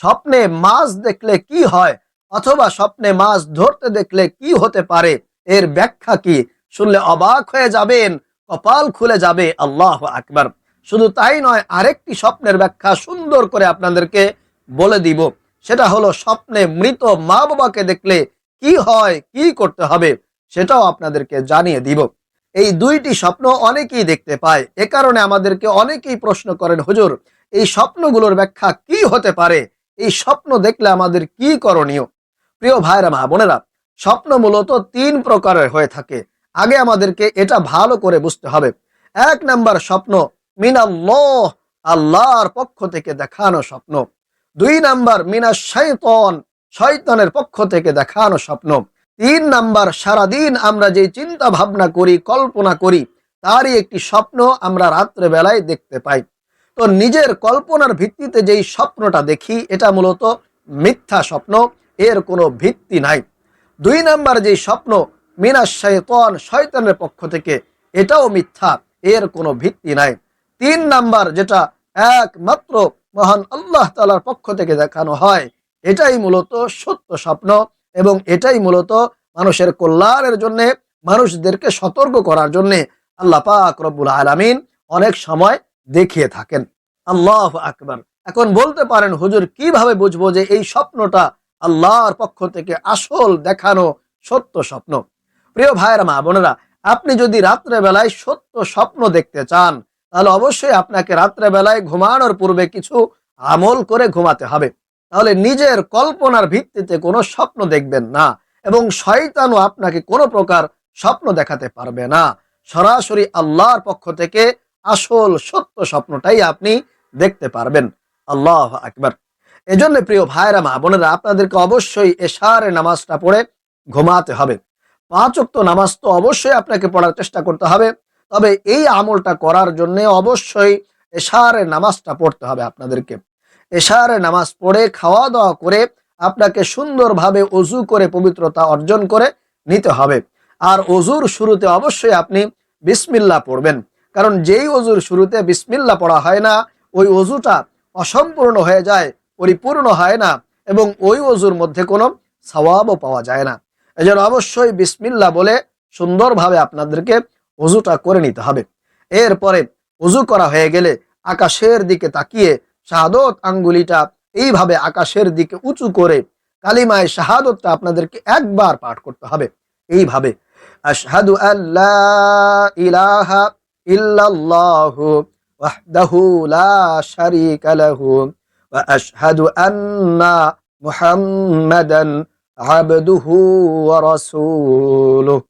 স্বপ্নে মাছ দেখলে কি হয় অথবা স্বপ্নে মাছ ধরতে দেখলে কি হতে পারে, এর ব্যাখ্যা কি? শুনলে অবাক হয়ে যাবেন, কপাল খুলে যাবে। আল্লাহু আকবার। শুধু তাই নয়, আরেকটি স্বপ্নের ব্যাখ্যা সুন্দর করে আপনাদেরকে বলে দিব। সেটা হলো স্বপ্নে মৃত মা বাবাকে দেখলে কি হয়, কি করতে হবে, সেটাও আপনাদেরকে জানিয়ে দিব। এই দুইটি স্বপ্ন অনেকেই দেখতে পায়। এ কারণে আমাদেরকে অনেকেই প্রশ্ন করেন, হুজুর এই স্বপ্নগুলোর ব্যাখ্যা কি হতে পারে, এই স্বপ্ন দেখলে আমাদের কি করণীয়? প্রিয় ভাইরা মা বোনেরা, স্বপ্ন মূলত তিন প্রকারের হয়ে থাকে। আগে আমাদেরকে এটা ভালো করে বুঝতে হবে। এক নাম্বার স্বপ্ন মিনাল্লাহ, আল্লাহর পক্ষ থেকে দেখানো স্বপ্ন। দুই নাম্বার মিনাশ শাইতান, শয়তানের পক্ষ থেকে দেখানো স্বপ্ন। তিন নাম্বার, সারাদিন আমরা যে চিন্তা ভাবনা করি, কল্পনা করি, তারই একটি স্বপ্ন আমরা রাত্রে বেলায় দেখতে পাই। তো নিজের কল্পনার ভিত্তিতে যেই স্বপ্নটা দেখি, এটা মূলত মিথ্যা স্বপ্ন, এর কোনো ভিত্তি নাই। দুই নাম্বার যেই স্বপ্ন মিনাশ শাইতান, শয়তানের পক্ষ থেকে, এটাও মিথ্যা, এর কোনো ভিত্তি নাই। তিন নাম্বার যেটা একমাত্র মহান আল্লাহ তাআলার পক্ষ থেকে দেখানো হয়, এটাই মূলত সত্য স্বপ্ন এবং এটাই মূলত মানুষের কল্যাণের জন্যে, মানুষদেরকে সতর্ক করার জন্যে আল্লাহ পাক রব্বুল আলামিন অনেক সময় দেখিয়ে থাকেন। আল্লাহু আকবার। এখন বলতে পারেন, হুজুর কিভাবে বুঝবো যে এই স্বপ্নটা আল্লাহর পক্ষ থেকে আসল দেখানো সত্য স্বপ্ন? প্রিয় ভাইয়েরা মা বোনেরা, আপনি যদি রাত্রে বেলায় সত্য স্বপ্ন দেখতে চান, তাহলে অবশ্যই আপনাকে রাত্রে বেলায় ঘুমানোর পূর্বে কিছু আমল করে ঘুমাতে হবে। তাহলে নিজের কল্পনার ভিত্তিতে কোনো স্বপ্ন দেখবেন না এবং শয়তানও আপনাকে কোনো প্রকার স্বপ্ন দেখাতে পারবে না। সরাসরি আল্লাহর পক্ষ থেকে আসল সত্য স্বপ্নটাই আপনি দেখতে পারবেন। আল্লাহু আকবার। এজন্য প্রিয় ভাইরা মা বোনেরা, আপনাদেরকে অবশ্যই এশার নামাজটা পড়ে ঘুমাতে হবে। 5 ওয়াক্ত নামাজ তো অবশ্যই আপনাকে পড়ার চেষ্টা করতে হবে। তবে এই আমলটা করার জন্য অবশ্যই এশার নামাজটা পড়তে হবে আপনাদেরকে। এশার নামাজ পড়ে খাওয়া দাওয়া করে আপনাকে সুন্দরভাবে ওযু করে পবিত্রতা অর্জন করে নিতে হবে। আর ওযুর শুরুতে অবশ্যই আপনি বিসমিল্লাহ পড়বেন। কারণ যেই ওযুর শুরুতে বিসমিল্লাহ পড়া হয় না, ওই ওযুটা অসম্পূর্ণ হয়ে যায়, পরিপূর্ণ হয় না এবং ওই ওযুর মধ্যে কোনো সওয়াবও পাওয়া যায় না। এজন্য অবশ্যই বিসমিল্লাহ বলে সুন্দরভাবে আপনাদেরকে ওযুটা করে নিতে হবে। এরপরে ওযু করা হয়ে গেলে আকাশের দিকে তাকিয়ে শাহাদত আঙ্গুলিটা এইভাবে আকাশের দিকে উঁচু করে কালিমায়ে শাহাদতটা আপনাদেরকে একবার পাঠ করতে হবে এইভাবে, আশহাদু আল্লা ইলাহা ইল্লাল্লাহু ওয়াহদাহু লা শারীকা লাহু ওয়া আশহাদু আন্না মুহাম্মাদান আবদুহু ওয়া রাসূলুহু।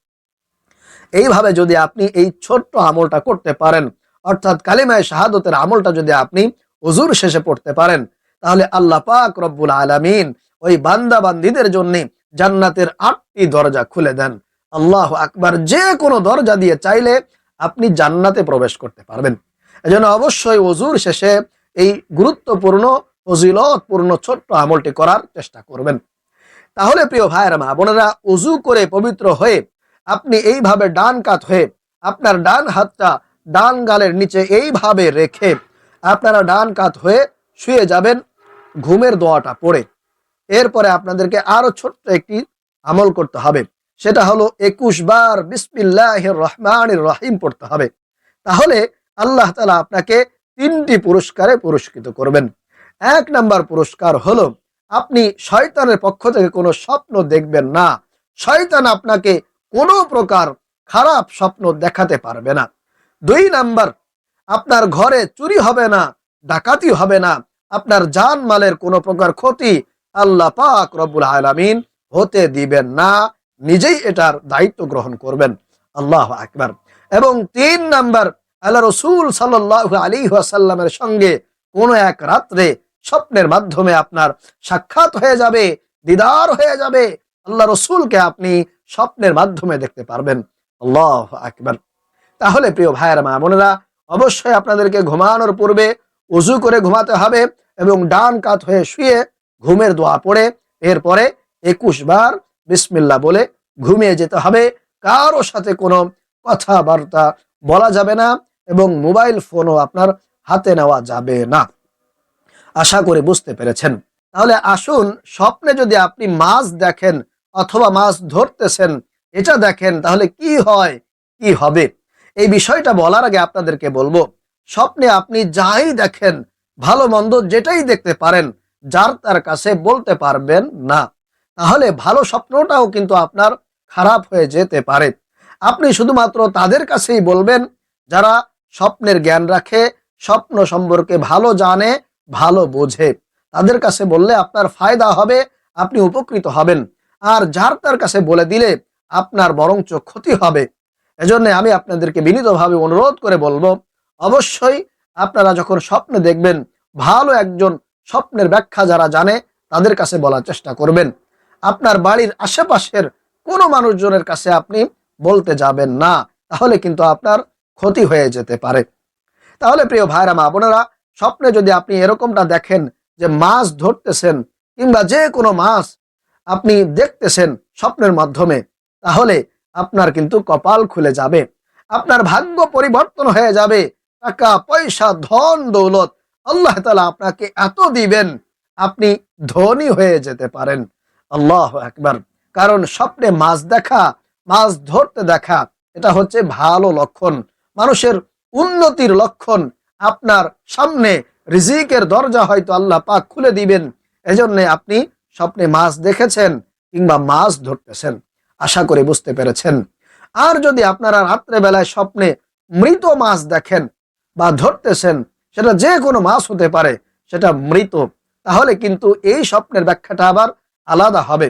এইভাবে যদি আপনি এই ছোট্ট আমলটা করতে পারেন, অর্থাৎ কালিমায়ে শাহাদতের আমলটা যদি আপনি ওযুর শেষে পড়তে পারেন, তাহলে আল্লাহ পাক রব্বুল আলামিন ওই বান্দা বান্দীদের জন্য জান্নাতের 8টি দরজা খুলে দেন। আল্লাহু আকবার। যে কোনো দরজা দিয়ে চাইলে আপনি জান্নাতে প্রবেশ করতে পারবেন। এজন্য অবশ্যই ওযুর শেষে এই গুরুত্বপূর্ণ ফজিলতপূর্ণ ছোট্ট আমলটি করার চেষ্টা করবেন। তাহলে প্রিয় ভাইয়েরা মা বোনেরা, ওযু করে পবিত্র হয়ে আপনি এইভাবে ডান কাত হয়ে আপনার ডান হাতটা ডান গালের নিচে এইভাবে রেখে আপনারা ডান কাত হয়ে শুয়ে যাবেন ঘুমের দোয়াটা পড়ে। এরপরে আপনাদেরকে আরো ছোট্ট একটি আমল করতে হবে। সেটা হলো 21 বার বিসমিল্লাহির রহমানির রহিম পড়তে হবে। তাহলে আল্লাহ তাআলা আপনাকে 3টি পুরস্কারে পুরস্কৃত করবেন। 1 নাম্বার পুরস্কার হলো আপনি শয়তানের পক্ষ থেকে কোনো স্বপ্ন দেখবেন না। শয়তান আপনাকে কোনো প্রকার খারাপ স্বপ্ন দেখাতে পারবে না। 2 নাম্বার, আপনার ঘরে চুরি হবে না, ডাকাতি হবে না, আপনার জানমালের কোনো প্রকার ক্ষতি আল্লাহ পাক রব্বুল আলামিন হতে দিবেন না, নিজেই এটার দায়িত্ব গ্রহণ করবেন। আল্লাহু আকবার। এবং 3 নাম্বার, আল্লাহ রাসূল সাল্লাল্লাহু আলাইহি ওয়াসাল্লামের সঙ্গে কোনো এক রাত্রে স্বপ্নের মাধ্যমে আপনার সাক্ষাৎ হয়ে যাবে, দিদার হয়ে যাবে। আল্লাহ রাসূলকে আপনি স্বপ্নের মাধ্যমে দেখতে পারবেন। আল্লাহু আকবার। তাহলে প্রিয় ভাইয়েরা মা বোনেরা, অবশ্যই আপনাদেরকে ঘুমানোর পূর্বে ওযু করে ঘুমাতে হবে এবং ডান কাত হয়ে শুয়ে ঘুমের দোয়া পড়ে এরপরে 21 বার বিসমিল্লাহ বলে ঘুমিয়ে যেতে হবে। কারো সাথে কোনো কথাবার্তা বলা যাবে না এবং মোবাইল ফোনও আপনার হাতে নেওয়া যাবে না। আশা করি বুঝতে পেরেছেন। তাহলে আসুন স্বপ্নে যদি আপনি মাছ দেখেন অথবা মাছ ধরতেছেন এটা দেখেন, তাহলে কি হয় কি হবে এই বিষয়টা বলার আগে আপনাদেরকে বলবো, স্বপ্নে আপনি যাই দেখেন, ভালো মন্দ যেটাই দেখতে পারেন, যার তার কাছে বলতে পারবেন না। তাহলে ভালো স্বপ্নটাও কিন্তু আপনার খারাপ হয়ে যেতে পারে। আপনি শুধুমাত্র তাদের কাছেই বলবেন যারা স্বপ্নের জ্ঞান রাখে, স্বপ্ন সম্পর্কে ভালো জানে, ভালো বোঝে। তাদের কাছে বললে আপনার ফায়দা হবে, আপনি উপকৃত হবেন। আর যার তার কাছে বলে দিলে আপনার বরঞ্চ ক্ষতি হবে। এজন্য আমি আপনাদেরকে বিনীতভাবে অনুরোধ করে বলবো, অবশ্যই আপনারা যখন স্বপ্নে দেখবেন, ভালো একজন স্বপ্নের ব্যাখ্যা যারা জানে তাদের কাছে বলার চেষ্টা করবেন। আপনার বাড়ির আশেপাশের কোনো মানুষজনের কাছে আপনি বলতে যাবেন না, তাহলে কিন্তু আপনার ক্ষতি হয়ে যেতে পারে। তাহলে প্রিয় ভাইরা মা বোনেরা, স্বপ্নে যদি আপনি এরকমটা দেখেন যে মাছ ধরতেছেন কিংবা যে কোনো মাছ আপনি দেখতেছেন স্বপ্নের মাধ্যমে, তাহলে আপনার কিন্তু কপাল খুলে যাবে, আপনার ভাগ্য পরিবর্তন হয়ে যাবে। টাকা পয়সা ধন দৌলত আল্লাহ তাআলা আপনাকে এত দিবেন, আপনি ধনী হয়ে যেতে পারেন। আল্লাহু আকবার। কারণ স্বপ্নে মাছ দেখা, মাছ ধরতে দেখা, এটা হচ্ছে ভালো লক্ষণ, মানুষের উন্নতির লক্ষণ। আপনার সামনে রিজিকের দরজা হয়তো আল্লাহ পাক খুলে দিবেন। এজন্য আপনি স্বপ্নে মাছ দেখেছেন কিংবা মাছ ধরতেছেন, আশা করি বুঝতে পেরেছেন। আর যদি আপনারা রাত্রে বেলায় স্বপ্নে মৃত মাছ দেখেন বা ধরতেছেন, সেটা যে কোনো মাছ হতে পারে, সেটা মৃত, তাহলে কিন্তু এই স্বপ্নের ব্যাখ্যাটা আবার আলাদা হবে।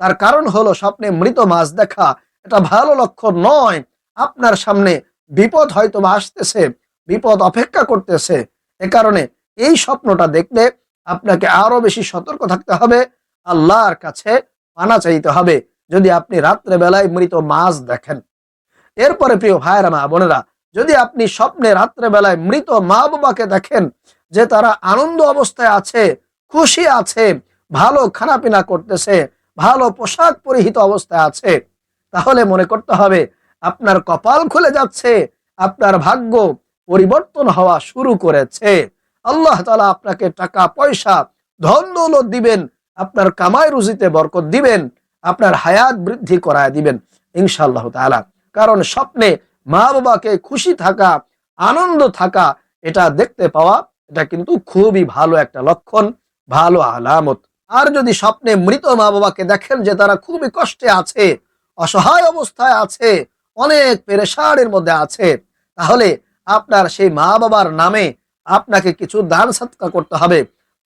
তার কারণ হলো স্বপ্নে মৃত মাছ দেখা এটা ভালো লক্ষণ নয়। আপনার সামনে বিপদ হয়তো বা আসতেছে, বিপদ অপেক্ষা করতেছে। এ কারণে এই স্বপ্নটা দেখলে আপনাকে আরো বেশি সতর্ক থাকতে হবে, আল্লাহর কাছে পানা চাইতে হবে যদি আপনি রাত্রে বেলায় মৃত মাছ দেখেন। এরপরে প্রিয় ভাইয়েরা মা বোনেরা, যদি আপনি স্বপ্নে রাত্রে বেলায় মৃত মা বাবাকে দেখেন যে তারা আনন্দ অবস্থায় আছে, খুশি আছে, ভালো খানাপিনা করতেছে, ভালো পোশাক পরিহিত অবস্থায় আছে, তাহলে মনে করতে হবে আপনার কপাল খুলে যাচ্ছে, আপনার ভাগ্য পরিবর্তন হওয়া শুরু করেছে। আল্লাহ তাআলা আপনাকে টাকা পয়সা ধন দৌলত দিবেন, আপনার কামাই রুজিতে বরকত দিবেন, আপনার হায়াত বৃদ্ধি করায় দিবেন ইনশাআল্লাহ তাআলা। কারণ স্বপ্নে মা বাবাকে খুশি থাকা, আনন্দ থাকা, এটা দেখতে পাওয়া, এটা কিন্তু খুবই ভালো একটা লক্ষণ, ভালো আলামত। আর যদি স্বপ্নে মৃত মা বাবাকে দেখেন যে তারা খুবই কষ্টে আছে, অসহায় অবস্থায় আছে, অনেক পেরেশানির মধ্যে আছে, তাহলে আপনার সেই মা বাবার নামে আপনাকে কিছু দান সৎকা করতে হবে।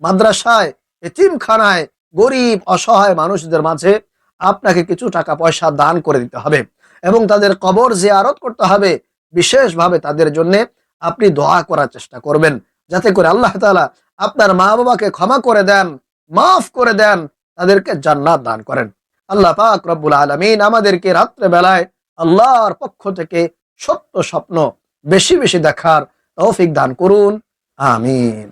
মাদ্রাসায়, এতিমখানায়, গরিব অসহায় মানুষদের মাঝে আপনাকে কিছু টাকা পয়সা দান করে দিতে হবে এবং তাদের কবর জিয়ারত করতে হবে। বিশেষভাবে তাদের জন্য আপনি দোয়া করার চেষ্টা করবেন, যাতে করে আল্লাহ তাআলা আপনার মা বাবাকে ক্ষমা করে দেন, মাফ করে দেন, তাদেরকে জান্নাত দান করেন। আল্লাহ পাক রব্বুল আলামিন আমাদেরকে রাত্রে বেলায় আল্লাহর পক্ষ থেকে সত্য স্বপ্ন বেশি বেশি দেখার তৌফিক দান করুন। আমিন।